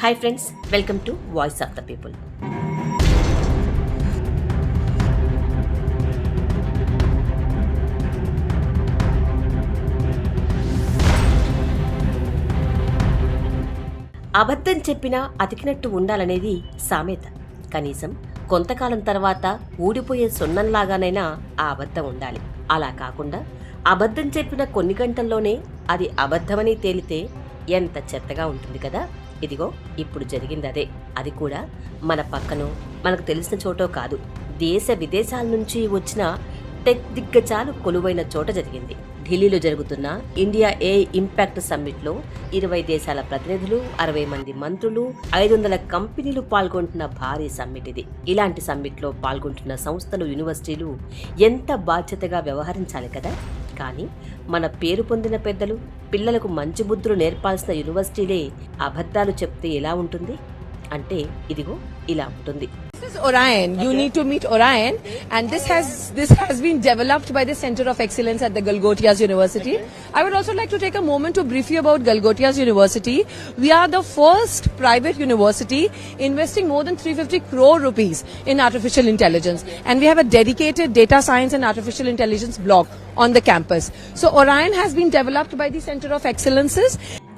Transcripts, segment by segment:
Hi friends, welcome to voice of the people. అబద్ధం చెప్పినా అతికినట్టు ఉండాలనేది సామెత. కనీసం కొంతకాలం తర్వాత ఊడిపోయే సున్నంలాగానైనా ఆ అబద్ధం ఉండాలి. అలా కాకుండా అబద్ధం చెప్పిన కొన్ని గంటల్లోనే అది అబద్ధమని తేలితే ఎంత చెత్తగా ఉంటుంది కదా. ఇదిగో ఇప్పుడు జరిగింది అదే. అది కూడా మన పక్కనో మనకు తెలిసిన చోటో కాదు, దేశ విదేశాల నుంచి వచ్చిన టెక్ దిగ్గజాలు కొలువైన చోట జరిగింది. ఢిల్లీలో జరుగుతున్న ఇండియా ఏ ఇంపాక్ట్ సమ్మిట్లో 20 దేశాల ప్రతినిధులు, 60 మంది మంత్రులు, 500 కంపెనీలు పాల్గొంటున్న భారీ సమ్మిట్ ఇది. ఇలాంటి సమ్మిట్లో పాల్గొంటున్న సంస్థలు, యూనివర్సిటీలు ఎంత బాధ్యతగా వ్యవహరించాలి కదా. కానీ మన పేరు పొందిన పెద్దలు పిల్లలకు మంచి బుద్ధులు నేర్పాల్సిన యూనివర్సిటీలే అబద్ధాలు చెప్తే ఎలా ఉంటుంది అంటే ఇదిగో ఇలా ఉంటుంది. This is Orion. You need to meet Orion, and this has been developed by the Center of Excellence at the Galgotias University. I would also like to take a moment to brief you about Galgotias University. We are the first private university investing more than 350 crore rupees in artificial intelligence, and we have a dedicated data science and artificial intelligence block on the campus. So Orion has been developed by the Center of Excellences.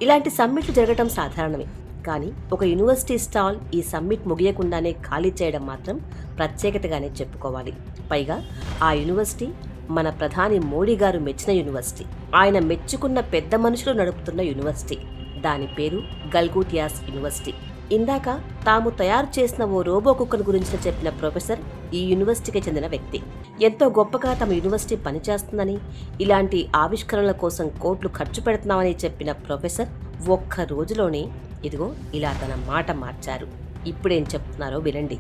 ఇలాంటి సమ్మిట్లు జరగటం సాధారణమే. కానీ ఒక university stall ఈ summit ముగియకుండానే ఖాళీ చేయడం మాత్రం ప్రత్యేకతగానే చెప్పుకోవాలి. పైగా ఆ యూనివర్సిటీ మన ప్రధాని మోడీ గారు మెచ్చిన యూనివర్సిటీ. ఆయన మెచ్చుకున్న పెద్ద మనుషులు నడుపుతున్న యూనివర్సిటీ. దాని పేరు గల్గోటియాస్ యూనివర్సిటీ. ఇందాక తాము తయారు చేసిన ఓ రోబో కుక్కను గురించి చెప్పిన ప్రొఫెసర్ ఈ యూనివర్సిటీకి చెందిన వ్యక్తి. ఎంతో గొప్పగా తమ యూనివర్సిటీ పనిచేస్తుందని, ఇలాంటి ఆవిష్కరణల కోసం కోట్లు ఖర్చు పెడుతున్నామని చెప్పిన ప్రొఫెసర్ ఒక్క రోజులోనే ఇదిగో ఇలా తన మాట మార్చారు. ఇప్పుడేం చెప్తున్నారో వినండి.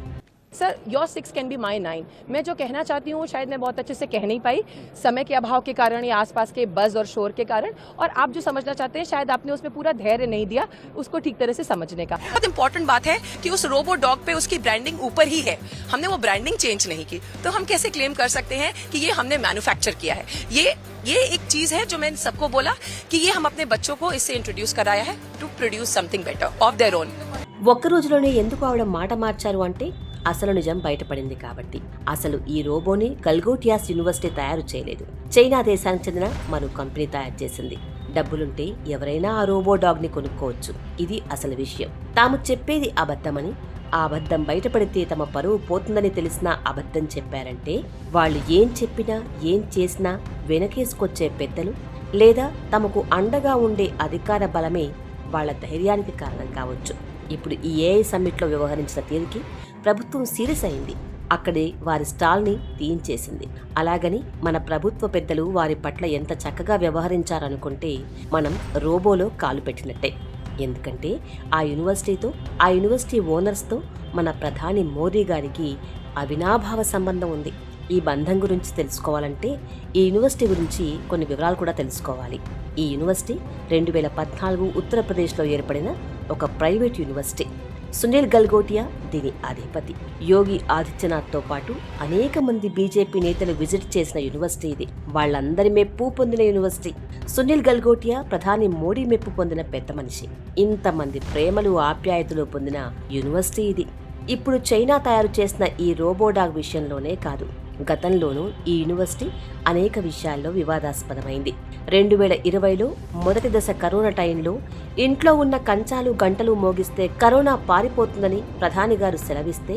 Sir, your 6 can be my 9. मैं जो कहना चाहती हूँ शायद मैं बहुत अच्छे से कह नहीं पाई, समय के अभाव के कारण या आसपास के बज़ और शोर के कारण, और आप जो समझना चाहते हैं शायद आपने उसमें पूरा धैर्य नहीं दिया उसको ठीक तरह से समझने का. बहुत इंपॉर्टेंट बात है कि उस रोबो डॉग पे उसकी ब्रांडिंग ऊपर ही है, हमने वो ब्रांडिंग चेंज नहीं की, तो हम कैसे क्लेम कर सकते हैं कि ये हमने मैन्युफैक्चर किया है. ये एक चीज है जो मैंने सबको बोला कि ये हम अपने बच्चों को इससे इंट्रोड्यूस कराया है to produce something better of their own. ఒక్క రోజులోనే ఎందుకు ఆవిడ మాట మార్చారు అంటే అసలు నిజం బయటపడింది కాబట్టి. అసలు ఈ రోబోని గల్గోటియాస్ యూనివర్సిటీ తయారు చేయలేదు, చైనా దేశానికి చెందిన మరో కంపెనీ తయారు చేసింది. డబ్బులుంటే ఎవరైనా ఆ రోబో డాగ్ ని కొనుక్కోవచ్చు. ఇది అసలు విషయం. తాము చెప్పేది అబద్ధమని, ఆ అబద్ధం బయటపడితే తమ పరువు పోతుందని తెలిసినా అబద్ధం చెప్పారంటే వాళ్ళు ఏం చెప్పినా ఏం చేసినా వెనకేసుకొచ్చే పెద్దలు లేదా తమకు అండగా ఉండే అధికార బలమే వాళ్ల ధైర్యానికి కారణం కావచ్చు. ఇప్పుడు ఈ ఏఐ సమ్మిట్లో వ్యవహరించిన తీరుకి ప్రభుత్వం సీరియస్ అయింది. అక్కడే వారి స్టాల్ని తీయించేసింది. అలాగని మన ప్రభుత్వ పెద్దలు వారి పట్ల ఎంత చక్కగా వ్యవహరించారనుకుంటే మనం రోబోలో కాలు పెట్టినట్టే. ఎందుకంటే ఆ యూనివర్సిటీతో, ఆ యూనివర్సిటీ ఓనర్స్తో మన ప్రధాని మోదీ గారికి అవినాభావ సంబంధం ఉంది. ఈ బంధం గురించి తెలుసుకోవాలంటే ఈ యూనివర్సిటీ గురించి కొన్ని వివరాలు కూడా తెలుసుకోవాలి. ఈ యూనివర్సిటీ 2014 ఉత్తరప్రదేశ్లో ఏర్పడిన ఒక ప్రైవేట్ యూనివర్సిటీ. సునీల్ గల్గోటియా దీని అధిపతి. యోగి ఆదిత్యనాథ్తో పాటు అనేక మంది బీజేపీ నేతలు విజిట్ చేసిన యూనివర్సిటీ ఇది. వాళ్ళందరి మెప్పు పొందిన యూనివర్సిటీ. సునీల్ గల్గోటియా ప్రధాని మోడీ మెప్పు పొందిన పెద్ద మనిషి. ఇంతమంది ప్రేమలు, ఆప్యాయతలు పొందిన యూనివర్సిటీ ఇది. ఇప్పుడు చైనా తయారు చేసిన ఈ రోబోడాగ్ విషయంలోనే కాదు, గతంలోనూ ఈ యూనివర్సిటీ అనేక విషయాల్లో వివాదాస్పదమైంది. 2020లో మొదటి దశ కరోనా టైంలో ఇంట్లో ఉన్న కంచాలు గంటలు మోగిస్తే కరోనా పారిపోతుందని ప్రధాని గారు సెలవిస్తే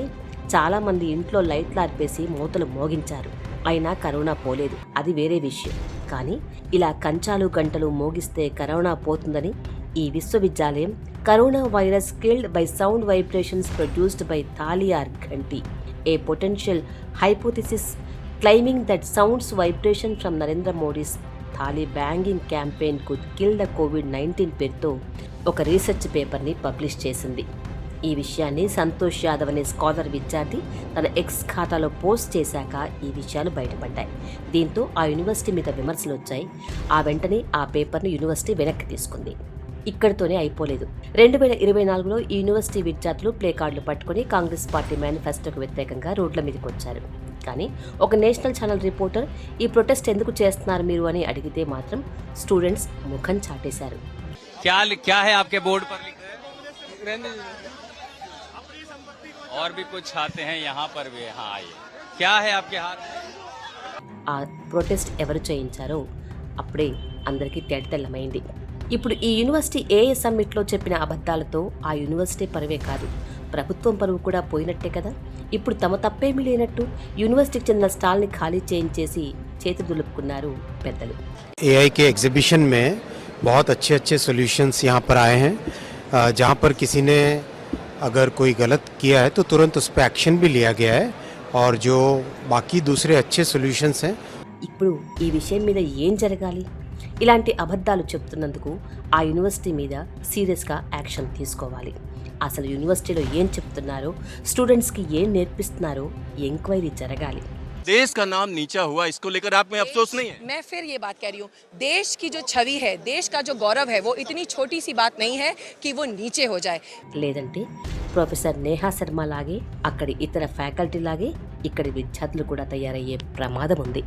చాలా మంది ఇంట్లో లైట్లు ఆర్పేసి మూతలు మోగించారు. అయినా కరోనా పోలేదు, అది వేరే విషయం. కానీ ఇలా కంచాలు గంటలు మోగిస్తే కరోనా పోతుందని ఈ విశ్వవిద్యాలయం corona virus killed by sound vibrations produced by thali or ghanti, a potential hypothesis claiming that sounds vibration from Narendra Modi's Thali banging campaign could kill the COVID-19 పేరుతో ఒక రీసెర్చ్ పేపర్ని పబ్లిష్ చేసింది. ఈ విషయాన్ని సంతోష్ యాదవ్ అనే స్కాలర్ విద్యార్థి తన ఎక్స్ ఖాతాలో పోస్ట్ చేశాక ఈ విషయాలు బయటపడ్డాయి. దీంతో ఆ యూనివర్సిటీ మీద విమర్శలు వచ్చాయి. ఆ వెంటనే ఆ పేపర్ని యూనివర్సిటీ వెనక్కి తీసుకుంది. ఇక్కడితోనే అయిపోలేదు. 2024లో ఈ యూనివర్సిటీ విద్యార్థులు ప్లే కార్డులు పట్టుకుని కాంగ్రెస్ పార్టీ మేనిఫెస్టోకు వ్యతిరేకంగా రోడ్ల మీదకి వచ్చారు. కానీ ఒక నేషనల్ ఛానల్ రిపోర్టర్ ఈ ప్రొటెస్ట్ ఎందుకు చేస్తున్నారు మీరు అని అడిగితే మాత్రం స్టూడెంట్స్ ముఖం చాటేశారు. क्या है आपके बोर्ड पर लिखा है? और भी कुछ छाते हैं यहाँ पर भी। हाँ आइए, क्या है आपके हाथ में? ఆ ప్రొటెస్ట్ ఎవరు చేయించారో అప్పుడే అందరికీ తేటతెల్లమైంది. ఇప్పుడు ఈ యూనివర్సిటీ ఏఏ సమ్మిట్లో చెప్పిన అబద్ధాలతో ఆ యూనివర్సిటీ పరువే కాదు, ప్రభుత్వం పరువు కూడా పోయినట్టే కదా. ఇప్పుడు తమ తప్పేమీ లేనట్టు యూనివర్సిటీకి చెందిన స్టాల్ని ఖాళీ చేయించేసి చేతి దులుపుకున్నారు పెద్దలు. एआई के एग्जीबिशन में बहुत अच्छे अच्छे सॉल्यूशंस यहाँ पर आए हैं, जहाँ पर किसी ने अगर कोई गलत किया है तो तुरंत उस पर एक्शन भी लिया गया है, और जो बाकी दूसरे अच्छे सॉल्यूशंस हैं ఇప్పుడు ఈ విషయం మీద ఏం జరగాలి? ఇలాంటి అబద్ధాలు చెప్తున్నందుకు ఆ యూనివర్సిటీ మీద సీరియస్గా యాక్షన్ తీసుకోవాలి. అసలు యూనివర్సిటీలో ఏం చెప్తున్నారో, స్టూడెంట్స్కి ఏం నేర్పిస్తున్నారో ఎంక్వైరీ జరగాలి. देश का नाम नीचा हुआ, इसको लेकर आप में अफसोस नहीं है? मैं फिर ये बात कह रही हूँ, देश की जो छवि है, देश का जो गौरव है, वो इतनी छोटी सी बात नहीं है कि वो नीचे हो जाए. లేదంటే ప్రొఫెసర్ నేహా శర్మ లాగే, అక్కడి ఇతర ఫ్యాకల్టీ లాగే ఇక్కడి విద్యార్థులు కూడా తయారయ్యే ప్రమాదం ఉంది.